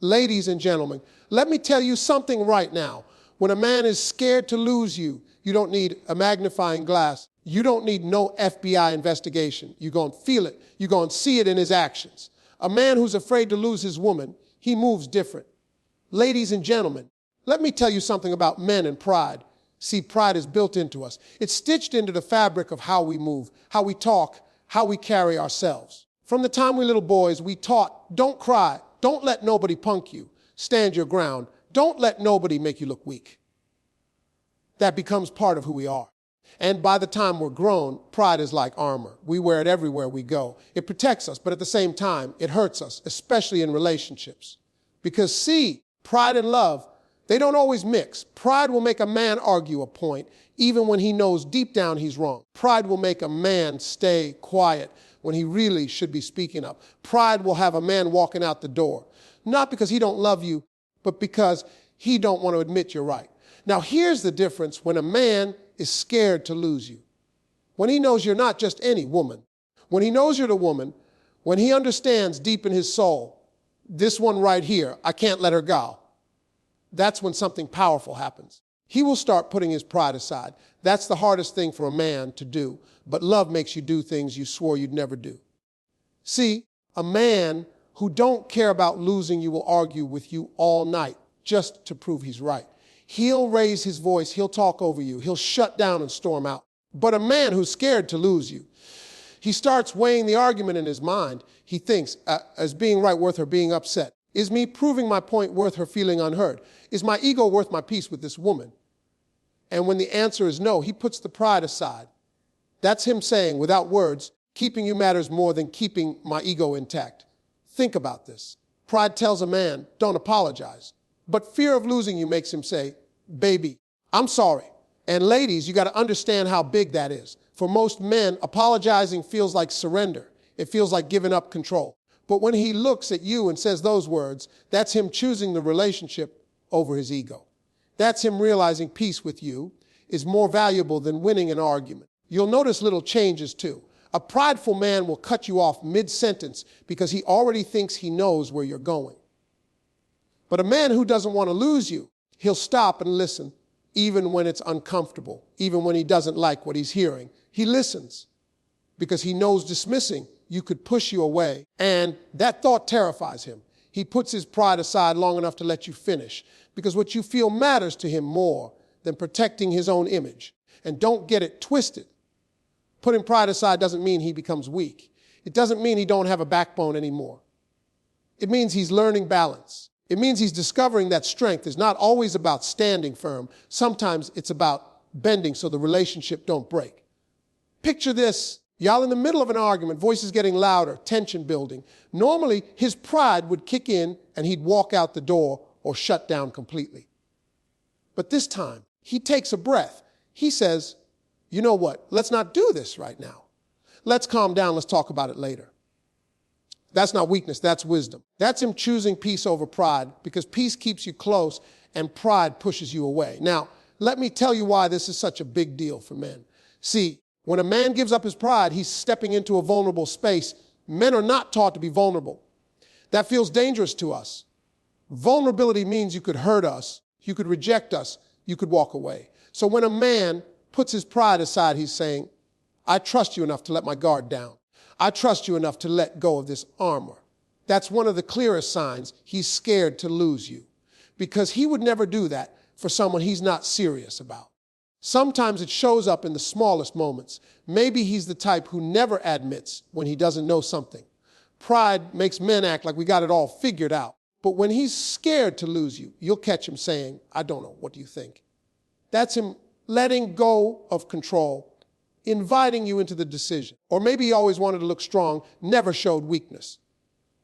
Ladies and gentlemen, let me tell you something right now. When a man is scared to lose you, you don't need a magnifying glass. You don't need no FBI investigation. You're going to feel it. You're going to see it in his actions. A man who's afraid to lose his woman, he moves different. Ladies and gentlemen, let me tell you something about men and pride. See, pride is built into us. It's stitched into the fabric of how we move, how we talk, how we carry ourselves. From the time we were little boys, we taught, don't cry, don't let nobody punk you, stand your ground, don't let nobody make you look weak. That becomes part of who we are. And by the time we're grown, pride is like armor. We wear it everywhere we go. It protects us, but at the same time, it hurts us, especially in relationships. Because see, pride and love, they don't always mix. Pride will make a man argue a point, even when he knows deep down he's wrong. Pride will make a man stay quiet when he really should be speaking up. Pride will have a man walking out the door, not because he don't love you, but because he don't want to admit you're right. Now, here's the difference when a man is scared to lose you. When he knows you're not just any woman, when he knows you're the woman, when he understands deep in his soul, this one right here, I can't let her go. That's when something powerful happens. He will start putting his pride aside. That's the hardest thing for a man to do. But love makes you do things you swore you'd never do. See, a man who don't care about losing you will argue with you all night just to prove he's right. He'll raise his voice, he'll talk over you, he'll shut down and storm out. But a man who's scared to lose you, he starts weighing the argument in his mind. He thinks, is being right worth her being upset? Is me proving my point worth her feeling unheard? Is my ego worth my peace with this woman? And when the answer is no, he puts the pride aside. That's him saying, without words, keeping you matters more than keeping my ego intact. Think about this. Pride tells a man, don't apologize. But fear of losing you makes him say, baby, I'm sorry. And ladies, you got to understand how big that is. For most men, apologizing feels like surrender. It feels like giving up control. But when he looks at you and says those words, that's him choosing the relationship over his ego. That's him realizing peace with you is more valuable than winning an argument. You'll notice little changes too. A prideful man will cut you off mid-sentence because he already thinks he knows where you're going. But a man who doesn't want to lose you, he'll stop and listen, even when it's uncomfortable, even when he doesn't like what he's hearing. He listens because he knows dismissing you could push you away, and that thought terrifies him. He puts his pride aside long enough to let you finish because what you feel matters to him more than protecting his own image. And don't get it twisted. Putting pride aside doesn't mean he becomes weak. It doesn't mean he don't have a backbone anymore. It means he's learning balance. It means he's discovering that strength is not always about standing firm. Sometimes it's about bending so the relationship don't break. Picture this. Y'all in the middle of an argument, voices getting louder, tension building. Normally, his pride would kick in and he'd walk out the door or shut down completely. But this time, he takes a breath. He says, you know what? Let's not do this right now. Let's calm down. Let's talk about it later. That's not weakness. That's wisdom. That's him choosing peace over pride because peace keeps you close and pride pushes you away. Now, let me tell you why this is such a big deal for men. See, when a man gives up his pride, he's stepping into a vulnerable space. Men are not taught to be vulnerable. That feels dangerous to us. Vulnerability means you could hurt us, you could reject us, you could walk away. So when a man puts his pride aside, he's saying, I trust you enough to let my guard down. I trust you enough to let go of this armor. That's one of the clearest signs he's scared to lose you, because he would never do that for someone he's not serious about. Sometimes it shows up in the smallest moments. Maybe he's the type who never admits when he doesn't know something. Pride makes men act like we got it all figured out. But when he's scared to lose you, you'll catch him saying, I don't know, what do you think? That's him letting go of control, inviting you into the decision. Or maybe he always wanted to look strong, never showed weakness.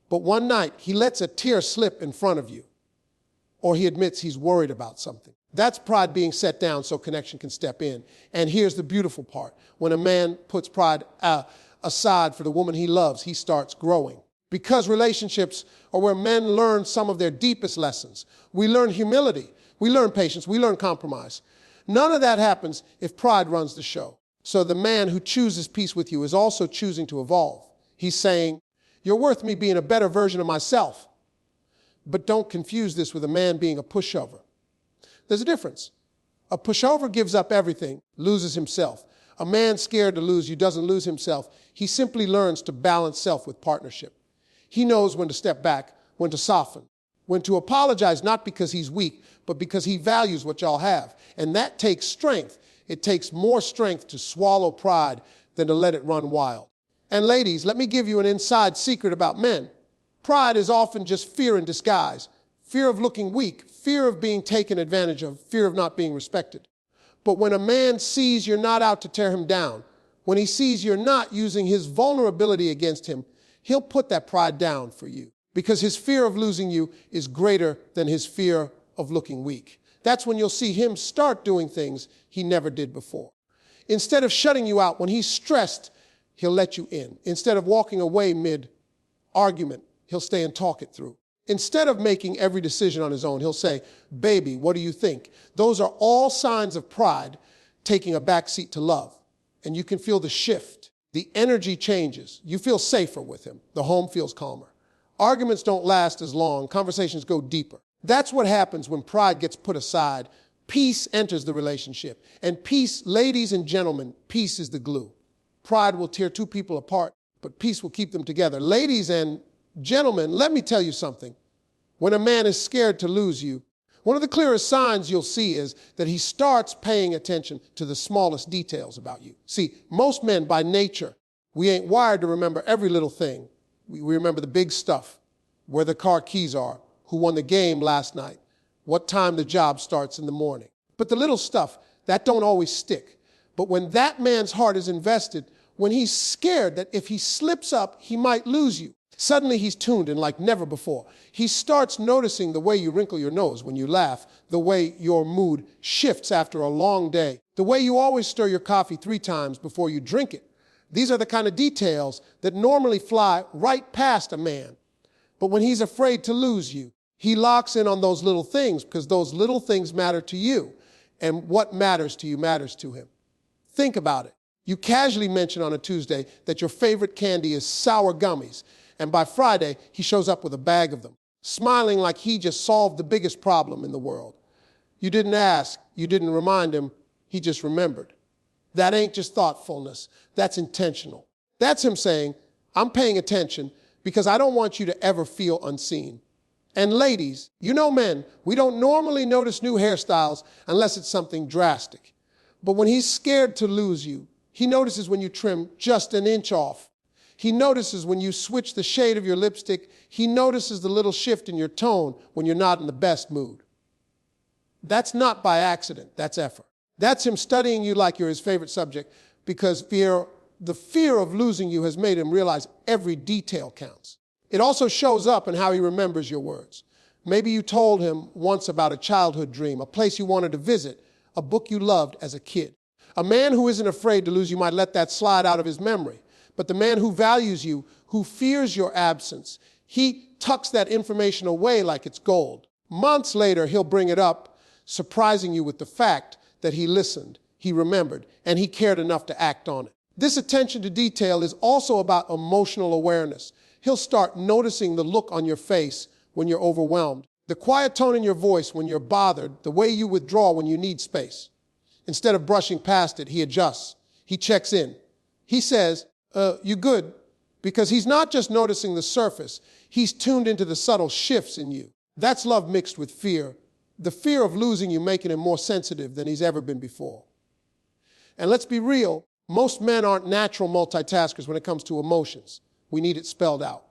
But one night, he lets a tear slip in front of you. Or he admits he's worried about something. That's pride being set down so connection can step in. And here's the beautiful part. When a man puts pride aside for the woman he loves, he starts growing. Because relationships are where men learn some of their deepest lessons. We learn humility. We learn patience. We learn compromise. None of that happens if pride runs the show. So the man who chooses peace with you is also choosing to evolve. He's saying, you're worth me being a better version of myself. But don't confuse this with a man being a pushover. There's a difference. A pushover gives up everything, loses himself. A man scared to lose you doesn't lose himself. He simply learns to balance self with partnership. He knows when to step back, when to soften, when to apologize, not because he's weak, but because he values what y'all have. And that takes strength. It takes more strength to swallow pride than to let it run wild. And ladies, let me give you an inside secret about men. Pride is often just fear in disguise. Fear of looking weak, fear of being taken advantage of, fear of not being respected. But when a man sees you're not out to tear him down, when he sees you're not using his vulnerability against him, he'll put that pride down for you because his fear of losing you is greater than his fear of looking weak. That's when you'll see him start doing things he never did before. Instead of shutting you out, when he's stressed, he'll let you in. Instead of walking away mid-argument, he'll stay and talk it through. Instead of making every decision on his own, he'll say, baby, what do you think? Those are all signs of pride taking a backseat to love. And you can feel the shift. The energy changes. You feel safer with him. The home feels calmer. Arguments don't last as long. Conversations go deeper. That's what happens when pride gets put aside. Peace enters the relationship. And peace, ladies and gentlemen, peace is the glue. Pride will tear two people apart, but peace will keep them together. Ladies and gentlemen, let me tell you something. When a man is scared to lose you, one of the clearest signs you'll see is that he starts paying attention to the smallest details about you. See, most men by nature, we ain't wired to remember every little thing. We remember the big stuff, where the car keys are, who won the game last night, what time the job starts in the morning. But the little stuff, that don't always stick. But when that man's heart is invested, when he's scared that if he slips up, he might lose you, suddenly he's tuned in like never before. He starts noticing the way you wrinkle your nose when you laugh, the way your mood shifts after a long day, the way you always stir your coffee 3 times before you drink it. These are the kind of details that normally fly right past a man. But when he's afraid to lose you, he locks in on those little things because those little things matter to you. And what matters to you matters to him. Think about it. You casually mention on a Tuesday that your favorite candy is sour gummies. And by Friday, he shows up with a bag of them, smiling like he just solved the biggest problem in the world. You didn't ask, you didn't remind him, he just remembered. That ain't just thoughtfulness, that's intentional. That's him saying, I'm paying attention because I don't want you to ever feel unseen. And ladies, you know men, we don't normally notice new hairstyles unless it's something drastic. But when he's scared to lose you, he notices when you trim just an inch off. He notices when you switch the shade of your lipstick. He notices the little shift in your tone when you're not in the best mood. That's not by accident, that's effort. That's him studying you like you're his favorite subject because the fear of losing you has made him realize every detail counts. It also shows up in how he remembers your words. Maybe you told him once about a childhood dream, a place you wanted to visit, a book you loved as a kid. A man who isn't afraid to lose you might let that slide out of his memory. But the man who values you, who fears your absence, he tucks that information away like it's gold. Months later, he'll bring it up, surprising you with the fact that he listened, he remembered, and he cared enough to act on it. This attention to detail is also about emotional awareness. He'll start noticing the look on your face when you're overwhelmed, the quiet tone in your voice when you're bothered, the way you withdraw when you need space. Instead of brushing past it, he adjusts. He checks in. He says, you good? Because he's not just noticing the surface. He's tuned into the subtle shifts in you. That's love mixed with fear. The fear of losing you making him more sensitive than he's ever been before. And let's be real, most men aren't natural multitaskers when it comes to emotions. We need it spelled out.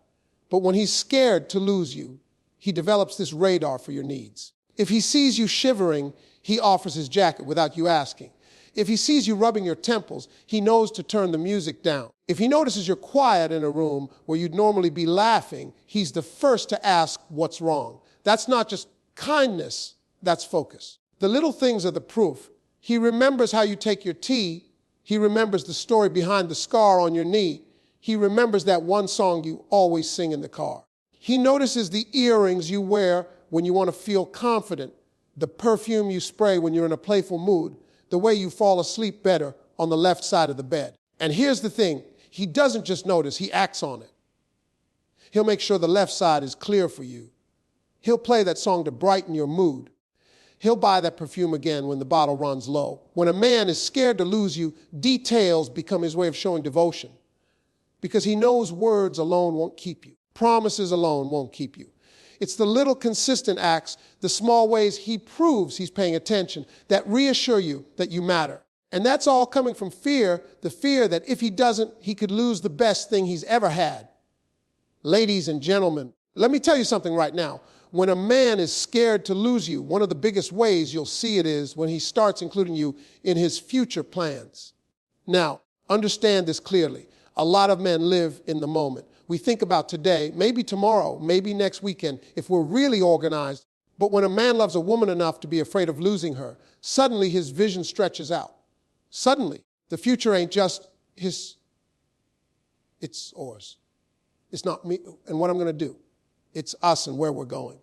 But when he's scared to lose you, he develops this radar for your needs. If he sees you shivering, he offers his jacket without you asking. If he sees you rubbing your temples, he knows to turn the music down. If he notices you're quiet in a room where you'd normally be laughing, he's the first to ask what's wrong. That's not just kindness, that's focus. The little things are the proof. He remembers how you take your tea. He remembers the story behind the scar on your knee. He remembers that one song you always sing in the car. He notices the earrings you wear when you want to feel confident, the perfume you spray when you're in a playful mood, the way you fall asleep better on the left side of the bed. And here's the thing, he doesn't just notice, he acts on it. He'll make sure the left side is clear for you. He'll play that song to brighten your mood. He'll buy that perfume again when the bottle runs low. When a man is scared to lose you, details become his way of showing devotion, because he knows words alone won't keep you. Promises alone won't keep you. It's the little consistent acts, the small ways he proves he's paying attention, that reassure you that you matter. And that's all coming from fear, the fear that if he doesn't, he could lose the best thing he's ever had. Ladies and gentlemen, let me tell you something right now. When a man is scared to lose you, one of the biggest ways you'll see it is when he starts including you in his future plans. Now, understand this clearly. A lot of men live in the moment. We think about today, maybe tomorrow, maybe next weekend, if we're really organized. But when a man loves a woman enough to be afraid of losing her, suddenly his vision stretches out. Suddenly, the future ain't just his, it's ours. It's not me and what I'm going to do. It's us and where we're going.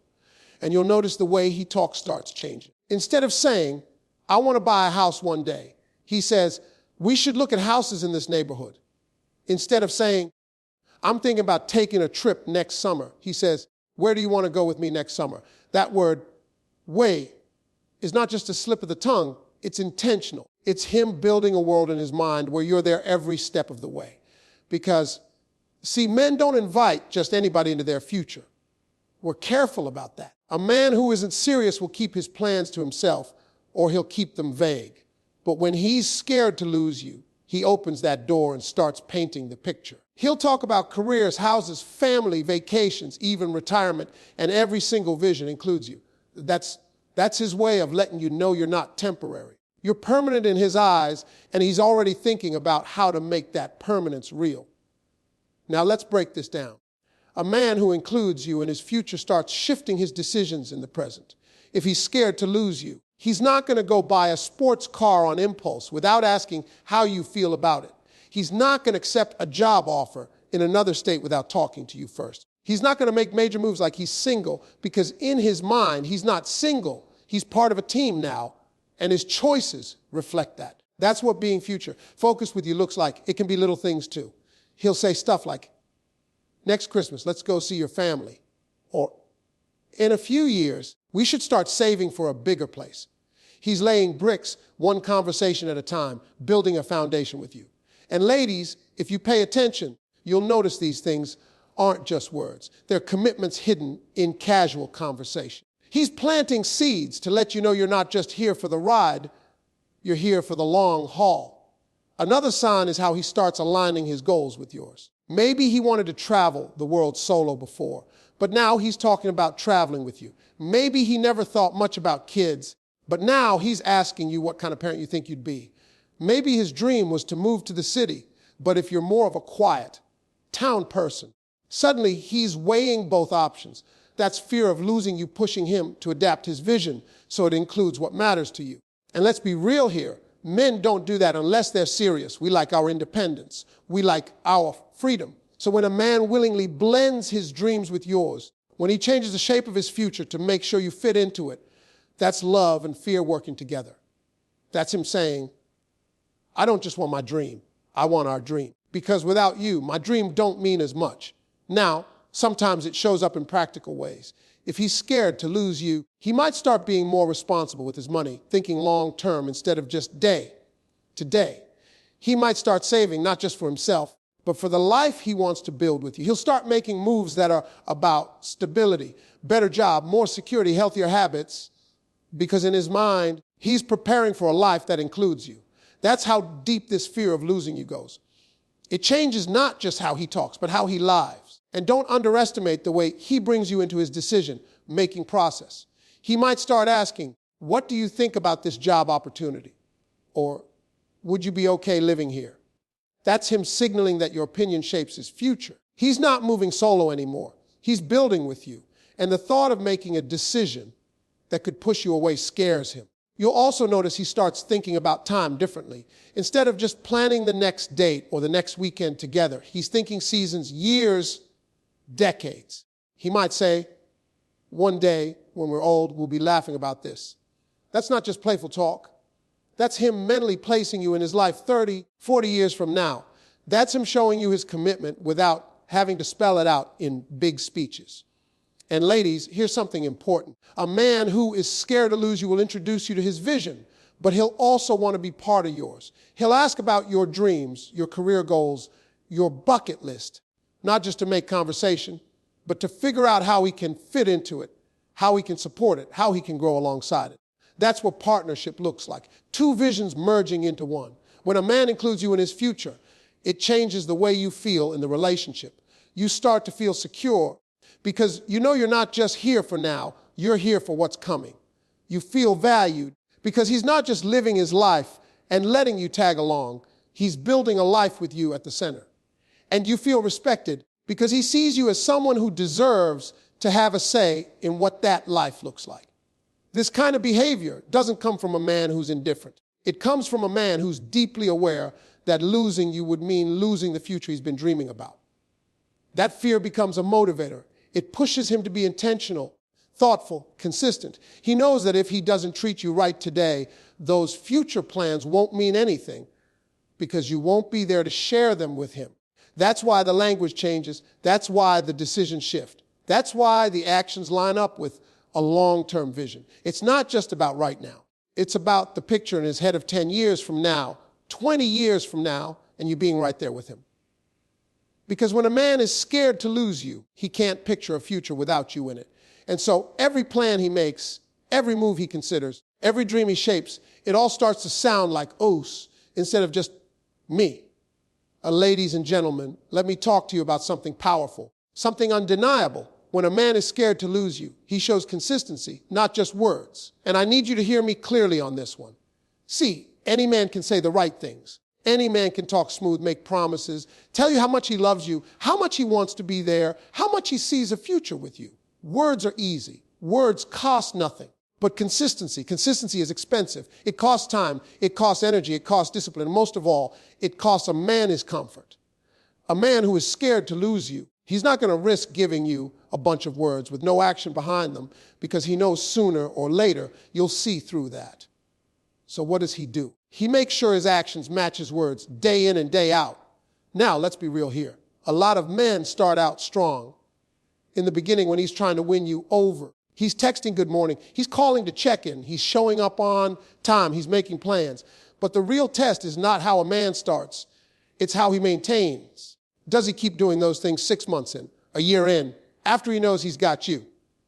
And you'll notice the way he talks starts changing. Instead of saying, I want to buy a house one day, he says, we should look at houses in this neighborhood. Instead of saying, I'm thinking about taking a trip next summer, he says, where do you want to go with me next summer? That word, way, is not just a slip of the tongue, it's intentional. It's him building a world in his mind where you're there every step of the way. Because, see, men don't invite just anybody into their future. We're careful about that. A man who isn't serious will keep his plans to himself, or he'll keep them vague. But when he's scared to lose you, he opens that door and starts painting the picture. He'll talk about careers, houses, family, vacations, even retirement, and every single vision includes you. That's his way of letting you know you're not temporary. You're permanent in his eyes, and he's already thinking about how to make that permanence real. Now let's break this down. A man who includes you in his future starts shifting his decisions in the present. If he's scared to lose you, he's not going to go buy a sports car on impulse without asking how you feel about it. He's not going to accept a job offer in another state without talking to you first. He's not going to make major moves like he's single, because in his mind, he's not single. He's part of a team now, and his choices reflect that. That's what being future focused with you looks like. It can be little things too. He'll say stuff like, next Christmas, let's go see your family. Or, in a few years, we should start saving for a bigger place. He's laying bricks one conversation at a time, building a foundation with you. And ladies, if you pay attention, you'll notice these things aren't just words. They're commitments hidden in casual conversation. He's planting seeds to let you know you're not just here for the ride, you're here for the long haul. Another sign is how he starts aligning his goals with yours. Maybe he wanted to travel the world solo before, but now he's talking about traveling with you. Maybe he never thought much about kids, but now he's asking you what kind of parent you think you'd be. Maybe his dream was to move to the city, but if you're more of a quiet town person, suddenly he's weighing both options. That's fear of losing you, pushing him to adapt his vision so it includes what matters to you. And let's be real here. Men don't do that unless they're serious. We like our independence. We like our freedom. So when a man willingly blends his dreams with yours, when he changes the shape of his future to make sure you fit into it, that's love and fear working together. That's him saying, I don't just want my dream, I want our dream. Because without you, my dream don't mean as much. Now, sometimes it shows up in practical ways. If he's scared to lose you, he might start being more responsible with his money, thinking long term instead of just day to day. He might start saving not just for himself, but for the life he wants to build with you. He'll start making moves that are about stability, better job, more security, healthier habits, because in his mind, he's preparing for a life that includes you. That's how deep this fear of losing you goes. It changes not just how he talks, but how he lives. And don't underestimate the way he brings you into his decision-making process. He might start asking, what do you think about this job opportunity? Or, would you be okay living here? That's him signaling that your opinion shapes his future. He's not moving solo anymore. He's building with you. And the thought of making a decision that could push you away scares him. You'll also notice he starts thinking about time differently. Instead of just planning the next date or the next weekend together, he's thinking seasons, years, decades. He might say, one day when we're old, we'll be laughing about this. That's not just playful talk. That's him mentally placing you in his life 30, 40 years from now. That's him showing you his commitment without having to spell it out in big speeches. And ladies, here's something important. A man who is scared to lose you will introduce you to his vision, but he'll also want to be part of yours. He'll ask about your dreams, your career goals, your bucket list, not just to make conversation, but to figure out how he can fit into it, how he can support it, how he can grow alongside it. That's what partnership looks like. Two visions merging into one. When a man includes you in his future, it changes the way you feel in the relationship. You start to feel secure because you know you're not just here for now, you're here for what's coming. You feel valued because he's not just living his life and letting you tag along, he's building a life with you at the center. And you feel respected because he sees you as someone who deserves to have a say in what that life looks like. This kind of behavior doesn't come from a man who's indifferent. It comes from a man who's deeply aware that losing you would mean losing the future he's been dreaming about. That fear becomes a motivator. It pushes him to be intentional, thoughtful, consistent. He knows that if he doesn't treat you right today, those future plans won't mean anything because you won't be there to share them with him. That's why the language changes. That's why the decisions shift. That's why the actions line up with a long-term vision. It's not just about right now. It's about the picture in his head of 10 years from now, 20 years from now, and you being right there with him. Because when a man is scared to lose you, he can't picture a future without you in it. And so every plan he makes, every move he considers, every dream he shapes, it all starts to sound like us instead of just me. Ladies and gentlemen, let me talk to you about something powerful, something undeniable. When a man is scared to lose you, he shows consistency, not just words. And I need you to hear me clearly on this one. See, any man can say the right things. Any man can talk smooth, make promises, tell you how much he loves you, how much he wants to be there, how much he sees a future with you. Words are easy. Words cost nothing. But consistency is expensive. It costs time. It costs energy. It costs discipline. And most of all, it costs a man his comfort. A man who is scared to lose you, he's not going to risk giving you a bunch of words with no action behind them because he knows sooner or later you'll see through that. So what does he do? He makes sure his actions match his words day in and day out. Now, let's be real here. A lot of men start out strong in the beginning when he's trying to win you over. He's texting good morning. He's calling to check in. He's showing up on time. He's making plans. But the real test is not how a man starts. It's how he maintains. Does he keep doing those things 6 months in, a year in, after he knows he's got you?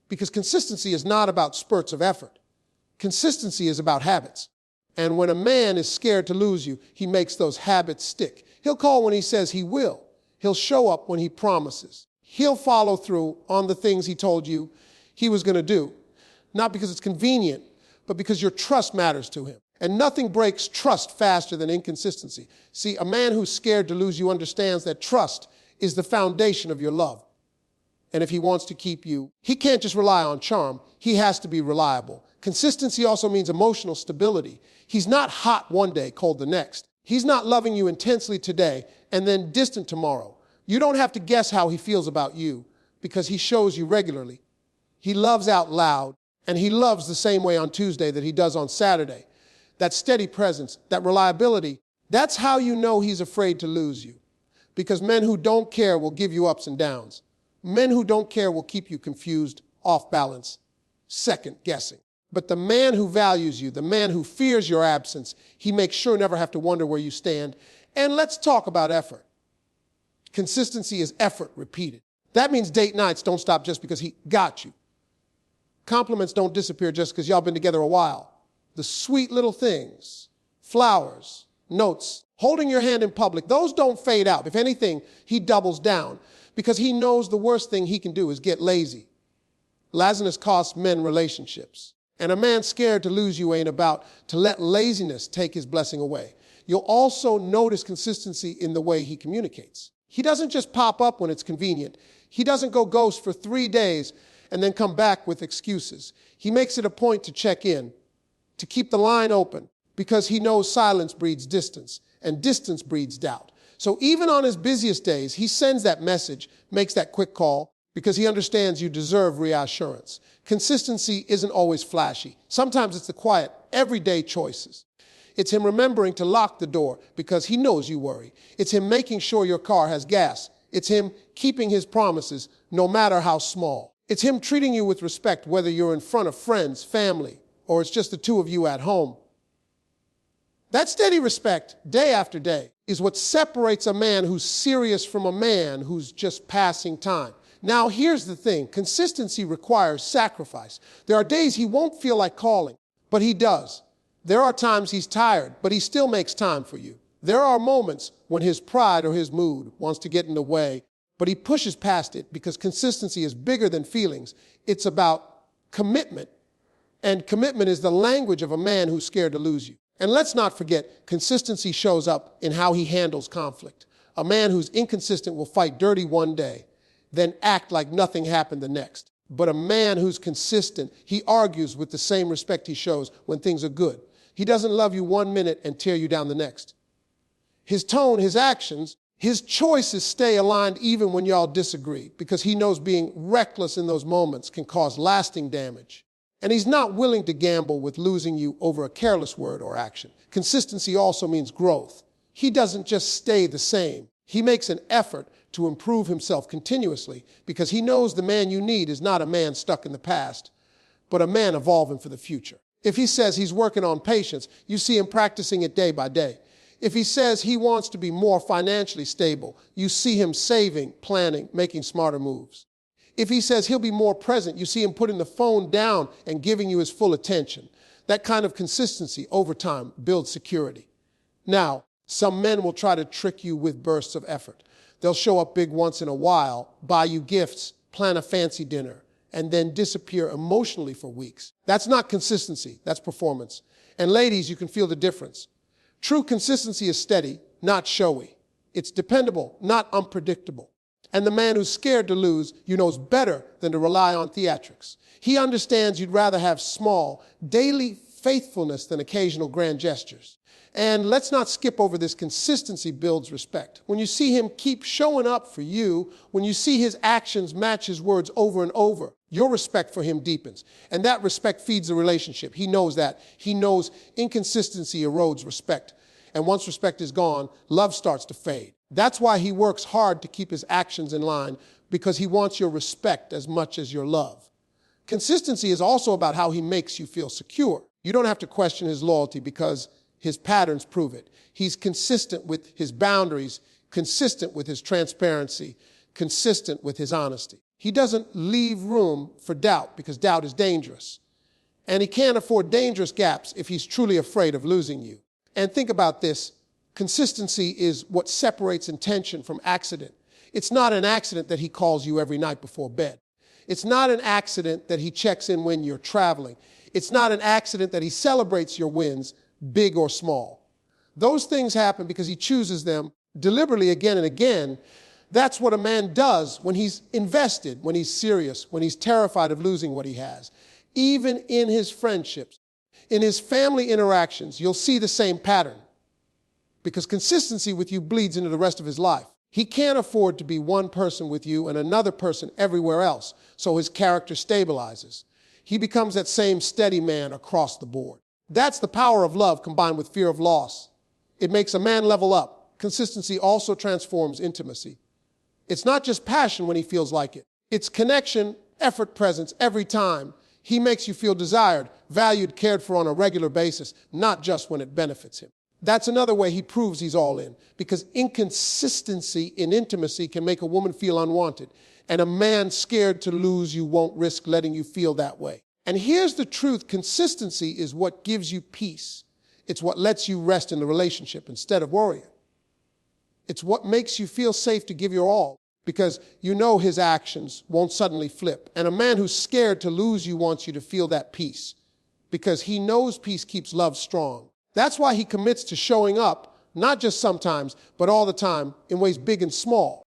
Because consistency is not about spurts of effort. Consistency is about habits. And when a man is scared to lose you, he makes those habits stick. He'll call when he says he will. He'll show up when he promises. He'll follow through on the things he told you he was going to do. Not because it's convenient, but because your trust matters to him. And nothing breaks trust faster than inconsistency. See, a man who's scared to lose you understands that trust is the foundation of your love. And if he wants to keep you, he can't just rely on charm. He has to be reliable. Consistency also means emotional stability. He's not hot one day, cold the next. He's not loving you intensely today and then distant tomorrow. You don't have to guess how he feels about you because he shows you regularly. He loves out loud, and he loves the same way on Tuesday that he does on Saturday. That steady presence, that reliability, that's how you know he's afraid to lose you. Because men who don't care will give you ups and downs. Men who don't care will keep you confused, off balance, second guessing. But the man who values you, the man who fears your absence, he makes sure never have to wonder where you stand. And let's talk about effort. Consistency is effort repeated. That means date nights don't stop just because he got you. Compliments don't disappear just because y'all been together a while. The sweet little things, flowers, notes, holding your hand in public, those don't fade out. If anything, he doubles down because he knows the worst thing he can do is get lazy. Laziness costs men relationships. And a man scared to lose you ain't about to let laziness take his blessing away. You'll also notice consistency in the way he communicates. He doesn't just pop up when it's convenient. He doesn't go ghost for 3 days and then come back with excuses. He makes it a point to check in, to keep the line open, because he knows silence breeds distance, and distance breeds doubt. So even on his busiest days, he sends that message, makes that quick call, because he understands you deserve reassurance. Consistency isn't always flashy. Sometimes it's the quiet, everyday choices. It's him remembering to lock the door because he knows you worry. It's him making sure your car has gas. It's him keeping his promises, no matter how small. It's him treating you with respect, whether you're in front of friends, family, or it's just the two of you at home. That steady respect, day after day, is what separates a man who's serious from a man who's just passing time. Now, here's the thing. Consistency requires sacrifice. There are days he won't feel like calling, but he does. There are times he's tired, but he still makes time for you. There are moments when his pride or his mood wants to get in the way, but he pushes past it because consistency is bigger than feelings. It's about commitment, and commitment is the language of a man who's scared to lose you. And let's not forget, consistency shows up in how he handles conflict. A man who's inconsistent will fight dirty one day, then act like nothing happened the next. But a man who's consistent, he argues with the same respect he shows when things are good. He doesn't love you 1 minute and tear you down the next. His tone, his actions, his choices stay aligned even when y'all disagree, because he knows being reckless in those moments can cause lasting damage. And he's not willing to gamble with losing you over a careless word or action. Consistency also means growth. He doesn't just stay the same. He makes an effort to improve himself continuously because he knows the man you need is not a man stuck in the past, but a man evolving for the future. If he says he's working on patience, you see him practicing it day by day. If he says he wants to be more financially stable, you see him saving, planning, making smarter moves. If he says he'll be more present, you see him putting the phone down and giving you his full attention. That kind of consistency over time builds security. Now, some men will try to trick you with bursts of effort. They'll show up big once in a while, buy you gifts, plan a fancy dinner, and then disappear emotionally for weeks. That's not consistency, that's performance. And ladies, you can feel the difference. True consistency is steady, not showy. It's dependable, not unpredictable. And the man who's scared to lose, you know, is better than to rely on theatrics. He understands you'd rather have small, daily faithfulness than occasional grand gestures. And let's not skip over this. Consistency builds respect. When you see him keep showing up for you, when you see his actions match his words over and over, your respect for him deepens. And that respect feeds the relationship. He knows that. He knows inconsistency erodes respect. And once respect is gone, love starts to fade. That's why he works hard to keep his actions in line, because he wants your respect as much as your love. Consistency is also about how he makes you feel secure. You don't have to question his loyalty because his patterns prove it. He's consistent with his boundaries, consistent with his transparency, consistent with his honesty. He doesn't leave room for doubt because doubt is dangerous. And he can't afford dangerous gaps if he's truly afraid of losing you. And think about this. Consistency is what separates intention from accident. It's not an accident that he calls you every night before bed. It's not an accident that he checks in when you're traveling. It's not an accident that he celebrates your wins, big or small. Those things happen because he chooses them deliberately again and again. That's what a man does when he's invested, when he's serious, when he's terrified of losing what he has. Even in his friendships, in his family interactions, you'll see the same pattern, because consistency with you bleeds into the rest of his life. He can't afford to be one person with you and another person everywhere else, so his character stabilizes. He becomes that same steady man across the board. That's the power of love combined with fear of loss. It makes a man level up. Consistency also transforms intimacy. It's not just passion when he feels like it. It's connection, effort, presence every time. He makes you feel desired, valued, cared for on a regular basis, not just when it benefits him. That's another way he proves he's all in, because inconsistency in intimacy can make a woman feel unwanted, and a man scared to lose you won't risk letting you feel that way. And here's the truth. Consistency is what gives you peace. It's what lets you rest in the relationship instead of worrying. It's what makes you feel safe to give your all, because you know his actions won't suddenly flip. And a man who's scared to lose you wants you to feel that peace, because he knows peace keeps love strong. That's why he commits to showing up, not just sometimes, but all the time, in ways big and small.